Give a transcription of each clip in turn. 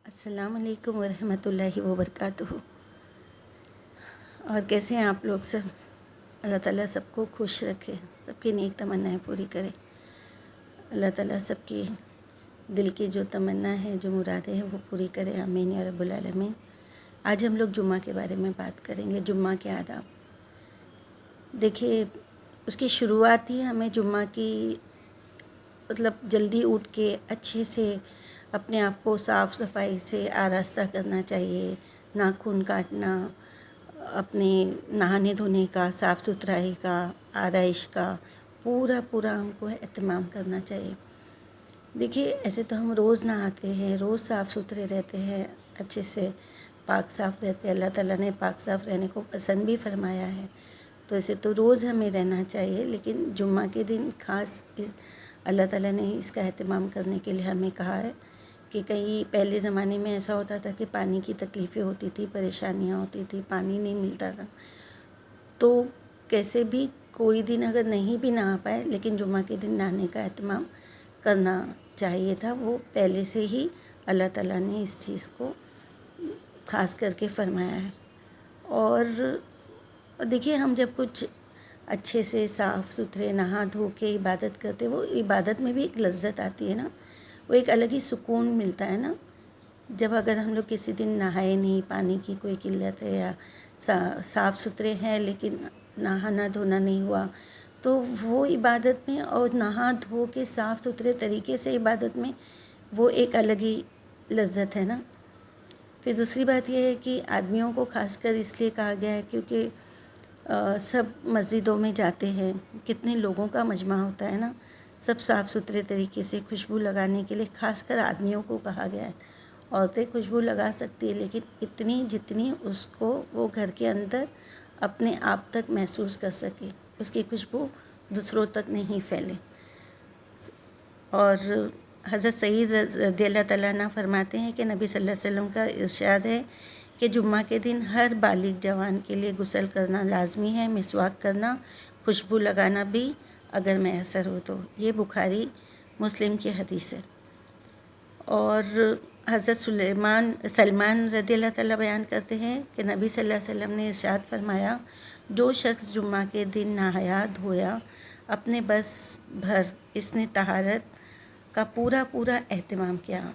السلام علیکم ورحمۃ اللہ وبرکاتہ۔ اور کیسے ہیں آپ لوگ سب؟ اللہ تعالیٰ سب کو خوش رکھے، سب کی نیک تمنائیں پوری کرے۔ اللہ تعالیٰ سب کی دل کی جو تمنا ہے، جو مرادیں ہیں وہ پوری کرے، آمین یا رب العالمین۔ آج ہم لوگ جمعہ کے بارے میں بات کریں گے، جمعہ کے آداب۔ دیکھیے، اس کی شروعات ہی ہمیں جمعہ کی جلدی اٹھ کے اچھے سے اپنے آپ کو صاف صفائی سے آراستہ کرنا چاہیے۔ ناخن کاٹنا، اپنے نہانے دھونے کا، صاف ستھرائی کا، آرائش کا پورا ہم کو اہتمام کرنا چاہیے۔ دیکھیے، ایسے تو ہم روز نہاتے ہیں، روز صاف ستھرے رہتے ہیں، اچھے سے پاک صاف رہتے ہیں۔ اللہ تعالیٰ نے پاک صاف رہنے کو پسند بھی فرمایا ہے، تو ایسے تو روز ہمیں رہنا چاہیے، لیکن جمعہ کے دن خاص اللہ تعالیٰ نے اس کا اہتمام کرنے کے لیے ہمیں کہا ہے کہ کہیں پہلے زمانے میں ایسا ہوتا تھا کہ پانی کی تکلیفیں ہوتی تھی، پریشانیاں ہوتی تھی، پانی نہیں ملتا تھا، تو کیسے بھی کوئی دن اگر نہیں بھی نہا پائے لیکن جمعہ کے دن نہانے کا اہتمام کرنا چاہیے تھا۔ وہ پہلے سے ہی اللہ تعالیٰ نے اس چیز کو خاص کر کے فرمایا ہے۔ اور دیکھیے، ہم جب کچھ اچھے سے صاف ستھرے نہا دھو کے عبادت کرتے، وہ عبادت میں بھی ایک لذت آتی ہے نا، وہ ایک الگ ہی سکون ملتا ہے نا۔ جب اگر ہم لوگ کسی دن نہائے نہیں، پانی کی کوئی قلت ہے یا صاف ستھرے ہیں لیکن نہانا دھونا نہیں ہوا، تو وہ عبادت میں اور نہا دھو کے صاف ستھرے طریقے سے عبادت میں وہ ایک الگ ہی لذت ہے نا۔ پھر دوسری بات یہ ہے کہ آدمیوں کو خاص کر اس لیے کہا گیا ہے کیونکہ سب مسجدوں میں جاتے ہیں، کتنے لوگوں کا مجمع ہوتا ہے نا، سب صاف ستھرے طریقے سے خوشبو لگانے کے لیے خاص کر آدمیوں کو کہا گیا ہے۔ عورتیں خوشبو لگا سکتی ہے لیکن اتنی جتنی اس کو وہ گھر کے اندر اپنے آپ تک محسوس کر سکے، اس کی خوشبو دوسروں تک نہیں پھیلے۔ اور حضرت سعید رضی اللہ تعالیٰ عنہ فرماتے ہیں کہ نبی صلی اللہ علیہ وسلم کا ارشاد ہے کہ جمعہ کے دن ہر بالغ جوان کے لیے غسل کرنا لازمی ہے، مسواک کرنا، خوشبو لگانا بھی اگر میسر ہو تو۔ یہ بخاری مسلم کی حدیث ہے۔ اور حضرت سلمان رضی اللہ تعالیٰ بیان کرتے ہیں کہ نبی صلی اللہ علیہ وسلم نے ارشاد فرمایا، جو شخص جمعہ کے دن نہایا دھویا، اپنے بس بھر اس نے طہارت کا پورا اہتمام کیا،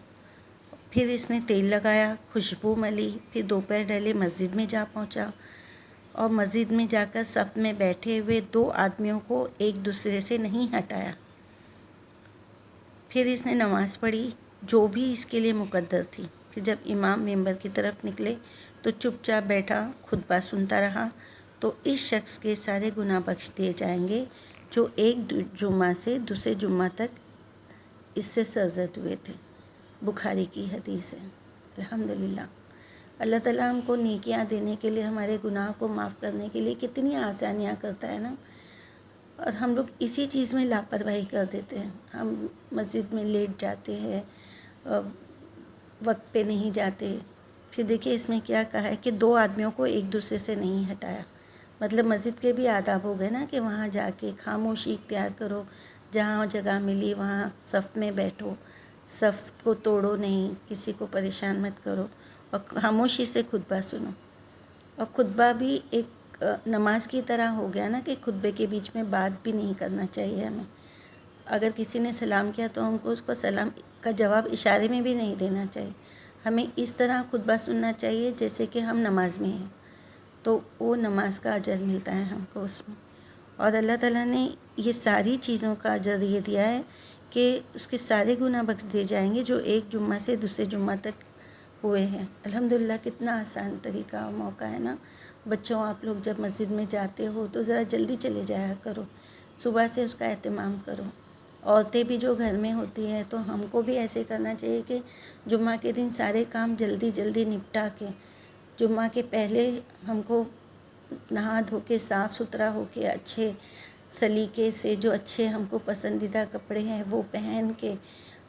پھر اس نے تیل لگایا، خوشبو ملی، پھر دوپہر ڈھلے مسجد میں جا پہنچا اور مسجد میں جا کر صف میں بیٹھے ہوئے دو آدمیوں کو ایک دوسرے سے نہیں ہٹایا، پھر اس نے نماز پڑھی جو بھی اس کے لیے مقدر تھی، پھر جب امام ممبر کی طرف نکلے تو چپ چاپ بیٹھا خطبہ سنتا رہا، تو اس شخص کے سارے گناہ بخش دیے جائیں گے جو ایک جمعہ سے دوسرے جمعہ تک اس سے سرزد ہوئے تھے۔ بخاری کی حدیث ہے۔ الحمدللہ، اللہ تعالیٰ ہم کو نیکیاں دینے کے لیے، ہمارے گناہ کو معاف کرنے کے لیے کتنی آسانیاں کرتا ہے نا، اور ہم لوگ اسی چیز میں لاپرواہی کر دیتے ہیں۔ ہم مسجد میں لیٹ جاتے ہیں، وقت پہ نہیں جاتے۔ پھر دیکھیے اس میں کیا کہا ہے کہ دو آدمیوں کو ایک دوسرے سے نہیں ہٹایا، مطلب مسجد کے بھی آداب ہو گئے نا کہ وہاں جا کے خاموشی اختیار کرو، جہاں جگہ ملی وہاں صف میں بیٹھو، صف کو توڑو نہیں، کسی کو پریشان مت کرو، اور خاموشی سے خطبہ سنو۔ اور خطبہ بھی ایک نماز کی طرح ہو گیا نا کہ خطبے کے بیچ میں بات بھی نہیں کرنا چاہیے ہمیں۔ اگر کسی نے سلام کیا تو ہم کو اس کو سلام کا جواب اشارے میں بھی نہیں دینا چاہیے، ہمیں اس طرح خطبہ سننا چاہیے جیسے کہ ہم نماز میں ہیں، تو وہ نماز کا اجر ملتا ہے ہم کو اس میں۔ اور اللہ تعالیٰ نے یہ ساری چیزوں کا اجر یہ دیا ہے کہ اس کے سارے گناہ بخش دیے جائیں گے جو ایک جمعہ سے دوسرے جمعہ تک ہوئے ہیں۔ الحمدللہ، کتنا آسان طریقہ اور موقع ہے نا۔ بچوں، آپ لوگ جب مسجد میں جاتے ہو تو ذرا جلدی چلے جایا کرو، صبح سے اس کا اہتمام کرو۔ عورتیں بھی جو گھر میں ہوتی ہیں تو ہم کو بھی ایسے کرنا چاہیے کہ جمعہ کے دن سارے کام جلدی نپٹا کے جمعہ کے پہلے ہم کو نہا دھو کے صاف ستھرا ہو کے اچھے سلیقے سے جو اچھے ہم کو پسندیدہ کپڑے ہیں وہ پہن کے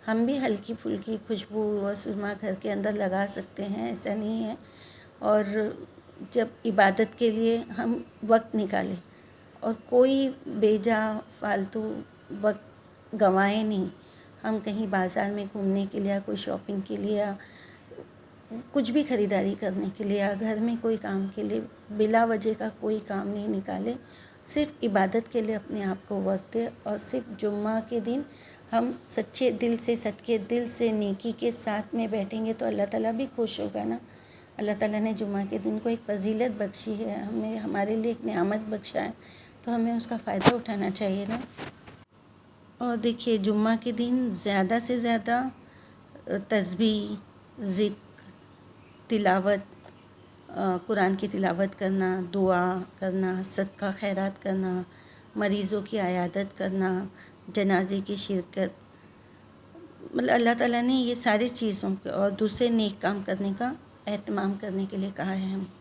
ہم بھی ہلکی پھلکی خوشبو اور سرما گھر کے اندر لگا سکتے ہیں، ایسا نہیں ہے۔ اور جب عبادت کے لیے ہم وقت نکالیں اور کوئی بیجا فالتو وقت گنوائیں نہیں، ہم کہیں بازار میں گھومنے کے لیے، کوئی شاپنگ کے لیے، کچھ بھی خریداری کرنے کے لیے یا گھر میں کوئی کام کے لیے بلا وجہ کا کوئی کام نہیں نکالے، صرف عبادت کے لیے اپنے آپ کو وقت دے، اور صرف جمعہ کے دن ہم سچے دل سے، صدقے دل سے، نیکی کے ساتھ میں بیٹھیں گے تو اللہ تعالیٰ بھی خوش ہوگا نا۔ اللہ تعالیٰ نے جمعہ کے دن کو ایک فضیلت بخشی ہے، ہمیں ہمارے لیے ایک نعمت بخشا ہے، تو ہمیں اس کا فائدہ اٹھانا چاہیے نا۔ اور دیکھیے جمعہ کے دن زیادہ سے زیادہ تسبیح، ذکر، تلاوت، قرآن کی تلاوت کرنا، دعا کرنا، صدقہ خیرات کرنا، مریضوں کی عیادت کرنا، جنازے کی شرکت، مطلب اللہ تعالیٰ نے یہ ساری چیزوں کے اور دوسرے نیک کام کرنے کا اہتمام کرنے کے لیے کہا ہے ہمیں۔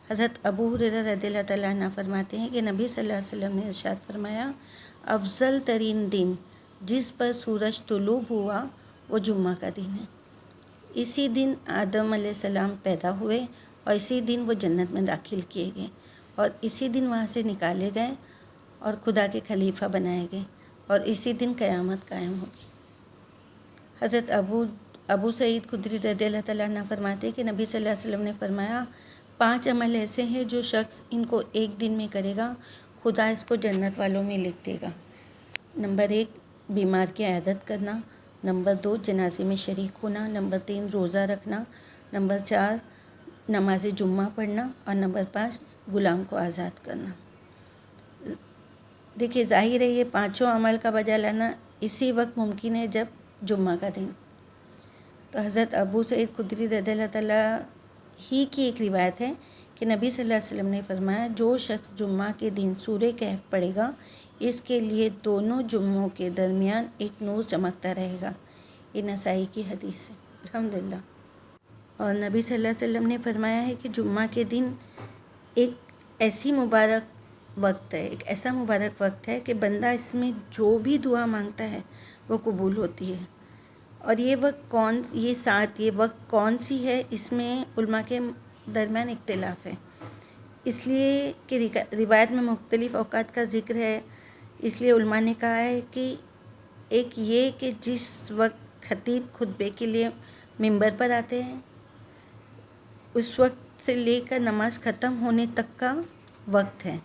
حضرت ابو ہریرہ رضی اللہ تعالیٰ عنہ فرماتے ہیں کہ نبی صلی اللہ علیہ وسلم نے ارشاد فرمایا، افضل ترین دن جس پر سورج طلوع ہوا وہ جمعہ کا دن ہے۔ اسی دن آدم علیہ السلام پیدا ہوئے اور اسی دن وہ جنت میں داخل کیے گئے اور اسی دن وہاں سے نکالے گئے اور خدا کے خلیفہ بنائے گئے اور اسی دن قیامت قائم ہوگی۔ حضرت ابو سعید خدری رضی اللہ تعالیٰ عنہ فرماتے کہ نبی صلی اللہ علیہ وسلم نے فرمایا، 5 عمل ایسے ہیں جو شخص ان کو ایک دن میں کرے گا خدا اس کو جنت والوں میں لکھ دے گا۔ نمبر 1 بیمار کی عیادت کرنا، نمبر 2 جنازے میں شریک ہونا، نمبر 3 روزہ رکھنا، نمبر 4 نماز جمعہ پڑھنا، اور نمبر 5 غلام کو آزاد کرنا۔ دیکھیے ظاہر ہے یہ 5 عمل کا بجا لانا اسی وقت ممکن ہے جب جمعہ کا دن۔ تو حضرت ابو سعید خدری رضی اللہ تعالیٰ ہی کی ایک روایت ہے کہ نبی صلی اللہ علیہ وسلم نے فرمایا، جو شخص جمعہ کے دن سورہ کہف پڑھے گا اس کے لیے دونوں جمعوں کے درمیان ایک نور چمکتا رہے گا۔ یہ نسائی کی حدیث ہے، الحمدللہ۔ اور نبی صلی اللہ علیہ وسلم نے فرمایا ہے کہ جمعہ کے دن ایک ایسی مبارک وقت ہے، ایک ایسا مبارک وقت ہے کہ بندہ اس میں جو بھی دعا مانگتا ہے وہ قبول ہوتی ہے۔ اور یہ وقت کون سی ہے، اس میں علماء کے درمیان اختلاف ہے، اس لیے کہ روایت میں مختلف اوقات کا ذکر ہے، اس لیے علماء نے کہا ہے کہ ایک یہ کہ جس وقت خطیب خطبے کے لیے ممبر پر آتے ہیں اس وقت سے لے کر نماز ختم ہونے تک کا وقت ہے،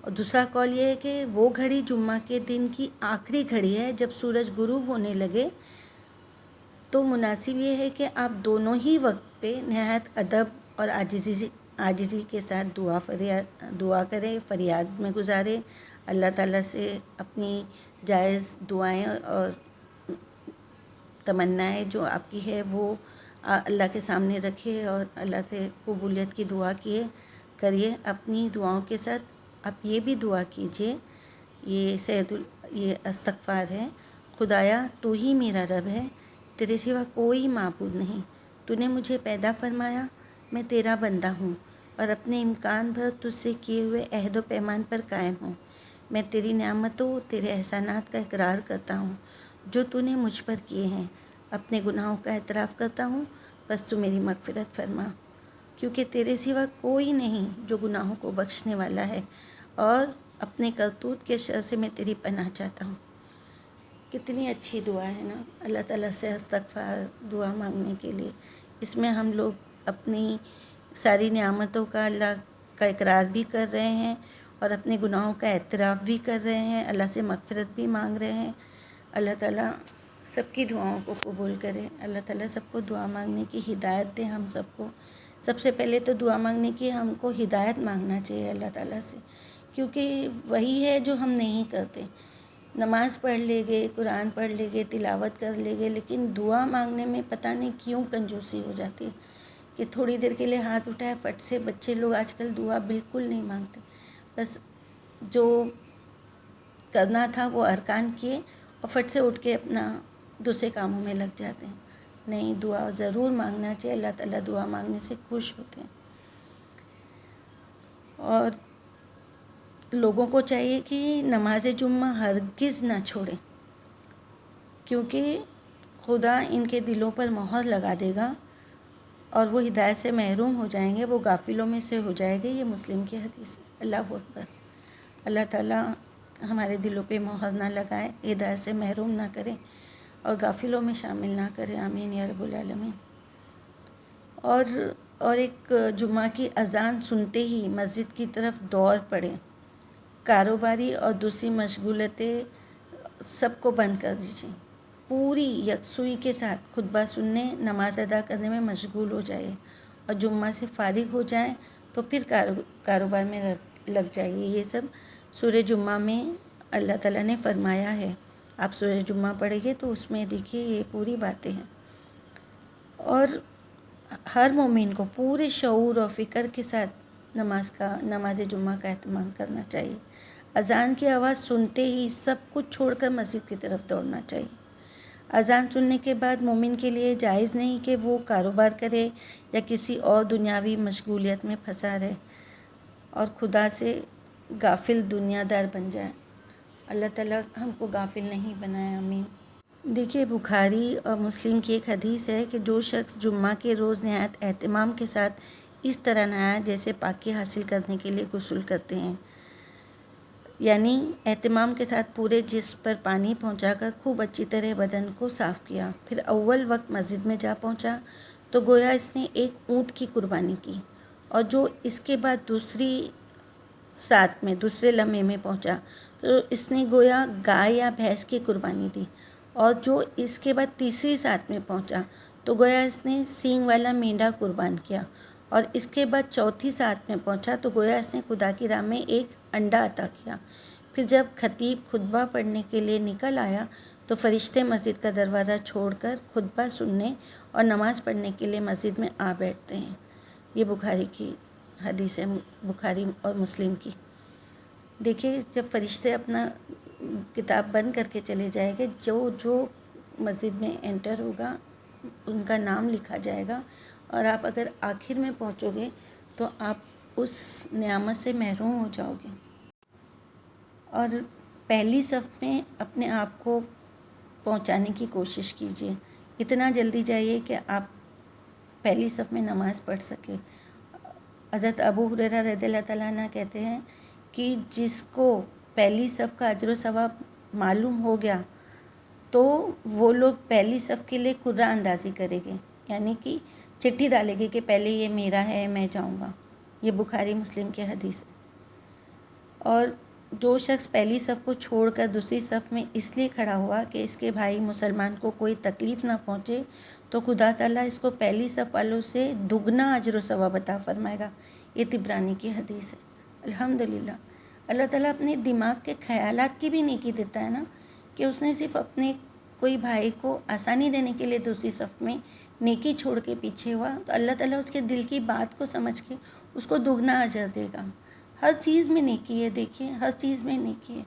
اور دوسرا قول یہ ہے کہ وہ گھڑی جمعہ کے دن کی آخری گھڑی ہے جب سورج غروب ہونے لگے، تو مناسب یہ ہے کہ آپ دونوں ہی وقت پہ نہایت ادب اور عاجزی کے ساتھ دعا کریں، فریاد میں گزارے، اللہ تعالیٰ سے اپنی جائز دعائیں اور تمنائیں جو آپ کی ہے وہ اللہ کے سامنے رکھے اور اللہ سے قبولیت کی دعا کریے۔ اپنی دعاؤں کے ساتھ آپ یہ بھی دعا کیجئے، یہ استغفار ہے، خدایا تو ہی میرا رب ہے، تیرے سوا کوئی معبود نہیں، تو نے مجھے پیدا فرمایا، میں تیرا بندہ ہوں اور اپنے امکان بھر تجھ سے کیے ہوئے عہد و پیمان پر قائم ہوں، میں تیری نعمتوں، تیرے احسانات کا اقرار کرتا ہوں جو تو نے مجھ پر کیے ہیں، اپنے گناہوں کا اعتراف کرتا ہوں، بس تو میری مغفرت فرما، کیونکہ تیرے سوا کوئی نہیں جو گناہوں کو بخشنے والا ہے، اور اپنے کرتوت کے شر سے میں تیری پناہ چاہتا ہوں۔ کتنی اچھی دعا ہے نا اللہ تعالیٰ سے استغفار دعا مانگنے کے لیے۔ اس میں ہم لوگ اپنی ساری نعمتوں کا اللہ کا اقرار بھی کر رہے ہیں اور اپنے گناہوں کا اعتراف بھی کر رہے ہیں، اللہ سے مغفرت بھی مانگ رہے ہیں۔ اللہ تعالیٰ سب کی دعاؤں کو قبول کرے، اللہ تعالیٰ سب کو دعا مانگنے کی ہدایت دے ہم سب کو۔ سب سے پہلے تو دعا مانگنے کی ہم کو ہدایت مانگنا چاہیے اللہ تعالیٰ سے، کیونکہ وہی ہے جو ہم نہیں کرتے۔ نماز پڑھ لے گے، قرآن پڑھ لے گے، تلاوت کر لے گے، لیکن دعا مانگنے میں پتہ نہیں کیوں کنجوسی ہو جاتی ہے کہ تھوڑی دیر کے لیے ہاتھ اٹھائے فٹ سے بچے لوگ آج کل دعا بالکل نہیں مانگتے، بس جو کرنا تھا وہ ارکان کیے اور فٹ سے اٹھ کے اپنا دوسرے کاموں میں لگ جاتے ہیں۔ نہیں، دعا ضرور مانگنا چاہیے، اللہ تعالیٰ دعا مانگنے سے خوش ہوتے ہیں۔ اور لوگوں کو چاہیے کہ نماز جمعہ ہرگز نہ چھوڑیں، کیونکہ خدا ان کے دلوں پر مہر لگا دے گا اور وہ ہدایت سے محروم ہو جائیں گے، وہ غافلوں میں سے ہو جائے گے۔ یہ مسلم کی حدیث ہے۔ اللہ اکبر۔ اللہ تعالیٰ ہمارے دلوں پہ مہر نہ لگائے، ہدایت سے محروم نہ کرے اور غافلوں میں شامل نہ کرے، آمین یا رب العالمین۔ اور ایک جمعہ کی اذان سنتے ہی مسجد کی طرف دوڑ پڑے. کاروباری اور دوسری مشغولیتیں سب کو بند کر دیجیے. پوری یکسوئی کے ساتھ خطبہ سننے، نماز ادا کرنے میں مشغول ہو جائے اور جمعہ سے فارغ ہو جائیں تو پھر کاروبار میں لگ جائیے. یہ سب سورہ جمعہ میں اللہ تعالیٰ نے فرمایا ہے. آپ سورہ جمعہ پڑھیں گے تو اس میں دیکھیے یہ پوری باتیں ہیں. اور ہر مومن کو پورے شعور اور فکر کے ساتھ نماز جمعہ کا اہتمام کرنا چاہیے. اذان کی آواز سنتے ہی سب کچھ چھوڑ کر مسجد کی طرف دوڑنا چاہیے. اذان سننے کے بعد مومن کے لیے جائز نہیں کہ وہ کاروبار کرے یا کسی اور دنیاوی مشغولیت میں پھنسا رہے اور خدا سے غافل دنیا دار بن جائے. اللہ تعالیٰ ہم کو غافل نہیں بنائے. آمین. دیکھیے بخاری اور مسلم کی ایک حدیث ہے کہ جو شخص جمعہ کے روز نہایت اہتمام کے ساتھ اس طرح نہایا جیسے پاکی حاصل کرنے کے لیے غسل کرتے ہیں، یعنی اہتمام کے ساتھ پورے جسم پر پانی پہنچا کر خوب اچھی طرح بدن کو صاف کیا، پھر اول وقت مسجد میں جا پہنچا تو گویا اس نے ایک اونٹ کی قربانی کی، اور جو اس کے بعد دوسرے لمحے میں پہنچا تو اس نے گویا گائے یا بھینس کی قربانی دی، اور جو اس کے بعد تیسری ساتھ میں پہنچا تو گویا اس نے سینگ والا مینڈھا قربان کیا، اور اس کے بعد چوتھی ساتھ میں پہنچا تو گویا اس نے خدا کی راہ میں ایک انڈا عطا کیا. پھر جب خطیب خطبہ پڑھنے کے لیے نکل آیا تو فرشتے مسجد کا دروازہ چھوڑ کر خطبہ سننے اور نماز پڑھنے کے لیے مسجد میں آ بیٹھتے ہیں. یہ بخاری کی حدیث ہے، بخاری اور مسلم کی. دیکھیے جب فرشتے اپنا کتاب بند کر کے چلے جائیں گے، جو مسجد میں انٹر ہوگا ان کا نام لکھا جائے گا، اور آپ اگر آخر میں پہنچو گے تو آپ اس نعمت سے محروم ہو جاؤ گے. اور پہلی صف میں اپنے آپ کو پہنچانے کی کوشش کیجیے. اتنا جلدی جائیے کہ آپ پہلی صف میں نماز پڑھ سکے. حضرت ابو ہریرہ رضی اللہ تعالیٰ عنہ کہتے ہیں کہ جس کو پہلی صف کا اجر و ثواب معلوم ہو گیا تو وہ لوگ پہلی صف کے لیے قرعہ اندازی کریں گے، یعنی کہ چٹھی ڈالے گی کہ پہلے یہ میرا ہے، میں جاؤں گا. یہ بخاری مسلم کی حدیث ہے. اور جو شخص پہلی صف کو چھوڑ کر دوسری صف میں اس لیے کھڑا ہوا کہ اس کے بھائی مسلمان کو کوئی تکلیف نہ پہنچے تو خدا تعالیٰ اس کو پہلی صف والوں سے دگنا اجر و ثواب عطا فرمائے گا. یہ طبرانی کی حدیث ہے. الحمدللہ اللہ تعالیٰ اپنے دماغ کے خیالات کی بھی نیکی دیتا ہے نا، کہ اس نے صرف اپنے کوئی بھائی کو آسانی دینے کے لیے دوسری صف میں نیکی چھوڑ کے پیچھے ہوا تو اللہ تعالیٰ اس کے دل کی بات کو سمجھ کے اس کو دگنا اجر دے گا. ہر چیز میں نیکی ہے. دیکھیے ہر چیز میں نیکی ہے.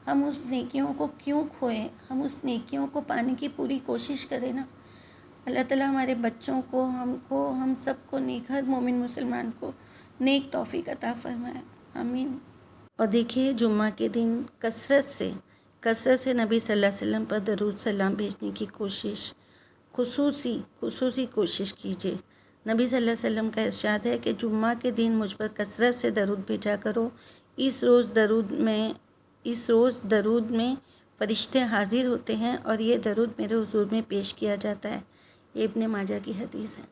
ہم اس نیکیوں کو کیوں کھوئیں؟ ہم اس نیکیوں کو پانے کی پوری کوشش کریں نا. اللہ تعالیٰ ہمارے بچوں کو، ہم سب کو نیک، ہر مومن مسلمان کو نیک توفیق عطا فرمائے. آمین. اور دیکھیے جمعہ کے دن کثرت سے نبی صلی اللہ علیہ وسلم پر درود سلام بھیجنے کی خصوصی کوشش کیجیے. نبی صلی اللہ علیہ وسلم کا ارشاد ہے کہ جمعہ کے دن مجھ پر کثرت سے درود بھیجا کرو. اس روز درود میں فرشتے حاضر ہوتے ہیں اور یہ درود میرے حضور میں پیش کیا جاتا ہے. یہ ابن ماجہ کی حدیث ہے.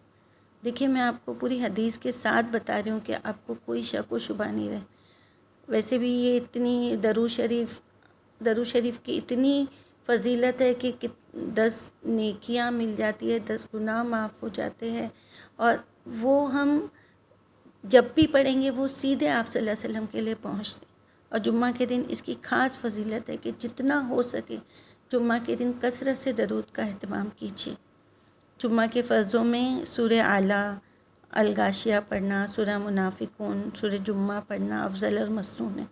دیکھیے میں آپ کو پوری حدیث کے ساتھ بتا رہی ہوں کہ آپ کو کوئی شک و شبہ نہیں رہے. ویسے بھی یہ اتنی درود شریف کی اتنی فضیلت ہے کہ 10 نیکیاں مل جاتی ہے، 10 گناہ معاف ہو جاتے ہیں، اور وہ ہم جب بھی پڑھیں گے وہ سیدھے آپ صلی اللہ علیہ وسلم کے لیے پہنچتے. اور جمعہ کے دن اس کی خاص فضیلت ہے کہ جتنا ہو سکے جمعہ کے دن کثرت سے درود کا اہتمام کیجیے. جمعہ کے فرضوں میں سورہ اعلیٰ، الغاشیہ پڑھنا، سورہ منافقون، سورہ جمعہ پڑھنا افضل اور مسنون ہے.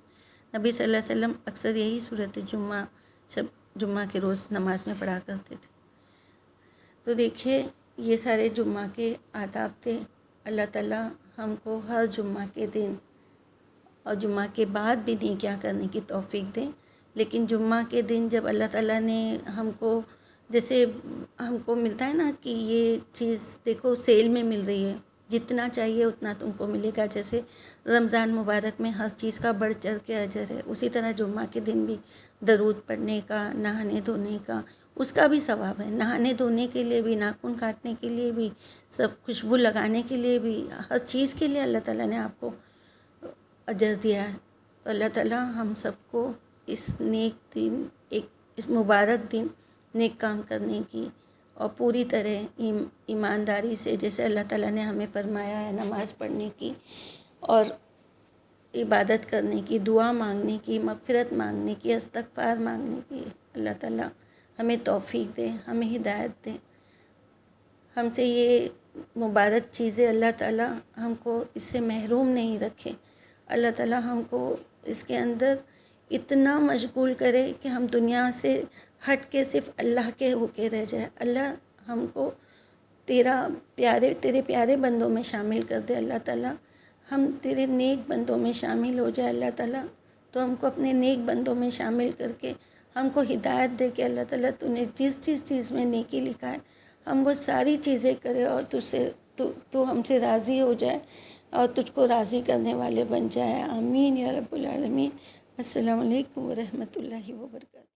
نبی صلی اللہ علیہ وسلم اکثر یہی صورت جمعہ کے روز نماز میں پڑھا کرتے تھے. تو دیکھیے یہ سارے جمعہ کے آداب تھے. اللہ تعالیٰ ہم کو ہر جمعہ کے دن اور جمعہ کے بعد بھی نیکیاں کرنے کی توفیق دیں. لیکن جمعہ کے دن جب اللہ تعالیٰ نے ہم کو، جیسے ہم کو ملتا ہے نا کہ یہ چیز دیکھو سیل میں مل رہی ہے، جتنا چاہیے اتنا تم کو ملے گا، جیسے رمضان مبارک میں ہر چیز کا بڑھ چڑھ کے اجر ہے، اسی طرح جمعہ کے دن بھی درود پڑھنے کا، نہانے دھونے کا، اس کا بھی ثواب ہے. نہانے دھونے کے لیے بھی، ناخن کاٹنے کے لیے بھی، سب خوشبو لگانے کے لیے بھی، ہر چیز کے لیے اللہ تعالیٰ نے آپ کو اجر دیا ہے. تو اللہ تعالیٰ ہم سب کو اس نیک دن، اس مبارک دن نیک کام کرنے کی اور پوری طرح ایمانداری سے، جیسے اللہ تعالیٰ نے ہمیں فرمایا ہے، نماز پڑھنے کی اور عبادت کرنے کی، دعا مانگنے کی، مغفرت مانگنے کی، استغفار مانگنے کی. اللہ تعالیٰ ہمیں توفیق دے، ہمیں ہدایت دے. ہم سے یہ مبارک چیزیں اللہ تعالیٰ ہم کو اس سے محروم نہیں رکھے. اللہ تعالیٰ ہم کو اس کے اندر اتنا مشغول کرے کہ ہم دنیا سے ہٹ کے صرف اللہ کے ہو کے رہ جائے. اللہ ہم کو تیرے پیارے بندوں میں شامل کر دے. اللہ تعالیٰ ہم تیرے نیک بندوں میں شامل ہو جائے. اللہ تعالیٰ تو ہم کو اپنے نیک بندوں میں شامل کر کے ہم کو ہدایت دے کہ اللہ تعالیٰ تو نے جس چیز میں نیکی لکھا ہے ہم وہ ساری چیزیں کرے اور تو ہم سے راضی ہو جائے اور تجھ کو راضی کرنے والے بن جائے. آمین یا رب العالمین. السلام علیکم ورحمۃ اللہ وبرکاتہ.